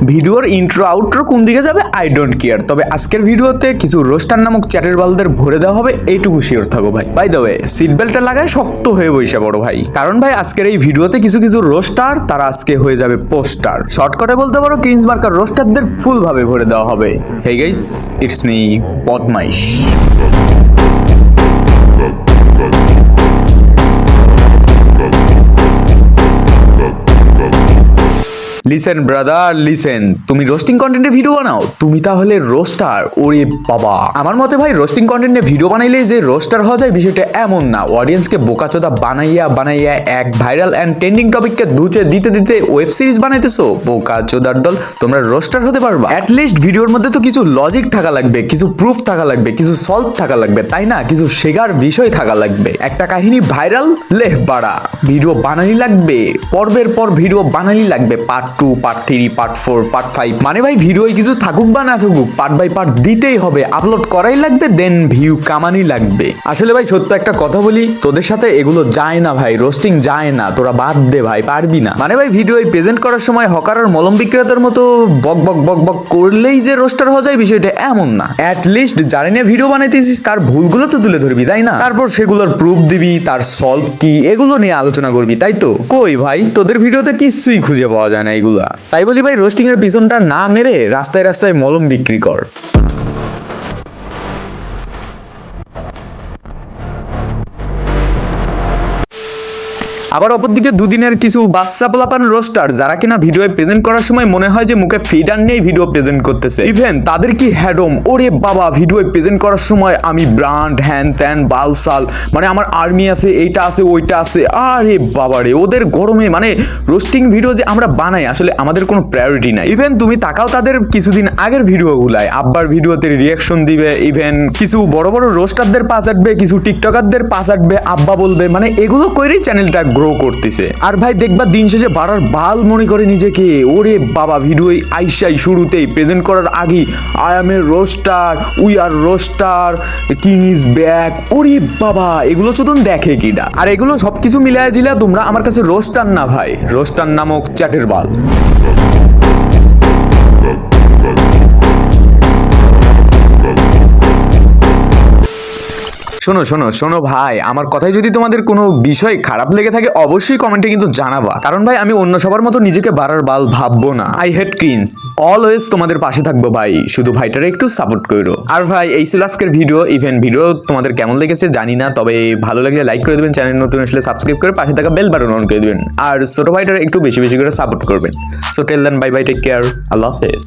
ভিডিওর intro outro কোন দিকে যাবে আই ডোন্ট কেয়ার, তবে আজকের ভিডিওতে কিছু রোস্টার নামক চ্যাটের বালদের ভরে দেওয়া হবে এইটুকু শিওর থাকো ভাই। বাই দ্য ওয়ে, সিট বেল্টটা লাগায় শক্ত হয়ে বইসা বড় ভাই, কারণ ভাই আজকের এই ভিডিওতে কিছু কিছু রোস্টার তারা আজকে হয়ে যাবে পোস্টার। শর্টকাটে বলতে পারো ক্রিঞ্জ মার্কার রোস্টারদের ফুল ভাবে ভরে দেওয়া হবে। হেই গাইস, ইটস মি বদমাইশ। লিসেন ব্রাদার লিসেন, তুমি রোস্টিং কন্টেন্টে ভিডিও বানাও, তুমি তাহলে রোস্টার। ওরে বাবা, আমার মতে ভাই রোস্টিং কন্টেন্টে ভিডিও বানাইলে যে রোস্টার হওয়া যায় বিষয়টা এমন না। অডিয়েন্সকে বোকাচোদা বানাইয়া এক ভাইরাল অ্যান্ড ট্রেন্ডিং টপিককে দুচে দিতে দিতে ওয়েব সিরিজ বানাইতেছো। বোকাচোদার দল, তোমরা রোস্টার হতে পারবা? অ্যাটলিস্ট ভিডিওর মধ্যে তো কিছু লজিক থাকা লাগবে, কিছু প্রুফ থাকা লাগবে, কিছু সলভ থাকা লাগবে, তাই না? কিছু শেখার বিষয় থাকা লাগবে। একটা কাহিনী ভাইরাল লেহ বাড়া, ভিডিও বানানি লাগবে, পর্বের পর ভিডিও বানানি লাগবে, পার্ট 2, পার্ট 3, পার্ট 4, পার্ট 5, মানে ভাই ভিডিওয় কিছু থাকুক বা না থাকুক পার্ট বাই পার্ট দিতেই হবে, আপলোড করাই লাগবে, দেন ভিউ কামানি লাগবে। আসলে ভাই সত্য একটা কথা বলি, তোদের সাথে এগুলো যায় না ভাই, রোস্টিং যায় না, তোরা বাদ দে ভাই, পারবি না। মানে ভাই ভিডিও প্রেজেন্ট করার সময় হকার আর মলম বিক্রেতার মতো বক বক বক বক করলেই যে রোস্টার হয়ে যায় বিষয়টা এমন না। অ্যাটলিস্ট যারা নিয়ে ভিডিও বানাইতেছিস তার ভুলগুলো তো তুলে ধরবি, তাই না? তারপর সেগুলোর প্রুফ দিবি, তার সলভ কি এগুলো নিয়ে আলোচনা করবি, তাই তো? কই ভাই তোদের ভিডিওতে কিছুই খুঁজে পাওয়া যায় না এগুলা। তাই বলি ভাই রোস্টিং এর পিছনটা না মেরে রাস্তায় রাস্তায় মলম বিক্রি কর। আবার অপরদিকে দুদিনের কিছু বাচ্চা পোলাপান রোস্টার যারা কিনা ভিডিও প্রেজেন্ট করার সময় মনে হয় যে মুখে ফিডার নিয়ে ভিডিও প্রেজেন্ট করতেছে। ইভেন তাদের কি হ্যাডম, ওরে বাবা ভিডিও প্রেজেন্ট করার সময় আমি ব্র্যান্ড হ্যান ত্যান বালসাল, মানে আমার আর্মি আছে, এইটা আছে, ওইটা আছে। আরে বাবা রে, ওদের গরমে মানে রোস্টিং ভিডিও যে আমরা বানাই আসলে আমাদের কোনো প্রায়োরিটি নাই। ইভেন তুমি তাকাও তাদের কিছুদিন আগের ভিডিও গুলায়, আব্বার ভিডিওতে রিয়াকশন দিবে, ইভেন কিছু বড় বড় রোস্টারদের পাস আটবে, কিছু টিকটকারদের পাস আটবে, আব্বা বলবে, মানে এগুলো করেই চ্যানেলটা গ্রো করতেছে। আর ভাই দেখবা দিন শেষে বাড়ার বাল মনে করে নিজেকে। ওরে বাবা ভিডিও আইসাই শুরুতেই প্রেজেন্ট করার আগে I am a roaster, we are roaster, king is back. ওরে বাবা এগুলো চোদন দেখে কিডা? আর এগুলো সবকিছু মিলায় জিলা তোমরা আমার কাছে রোস্টার না ভাই, রোস্টার নামক চ্যাটের বাল। শোনো শোনো শোনো ভাই, আমার কথাই যদি তোমাদের কোনো বিষয় খারাপ লেগে থাকে অবশ্যই কমেন্টে কিন্তু জানাবা, কারণ ভাই আমি অন্য সবার মতো নিজেকে বাড়ার বাল ভাববো না। আই হেট ক্রিঞ্জ, অলওয়েজ তোমাদের পাশে থাকবো ভাই, শুধু ভাইটারে একটু সাপোর্ট করো। আর ভাই এই ছিল আজকের ভিডিও। ইভেন ভিডিও তোমাদের কেমন লেগেছে জানি না, তবে ভালো লাগলে লাইক করে দেবেন, চ্যানেল নতুন আসলে সাবস্ক্রাইব করে পাশে থাকা বেল বাটন অন করে দেবেন, আর ছোট ভাইটারে একটু বেশি বেশি করে সাপোর্ট করবেন। সো টেল দেন বাই বাই, টেক কেয়ার, আল্লাহ হাফেজ।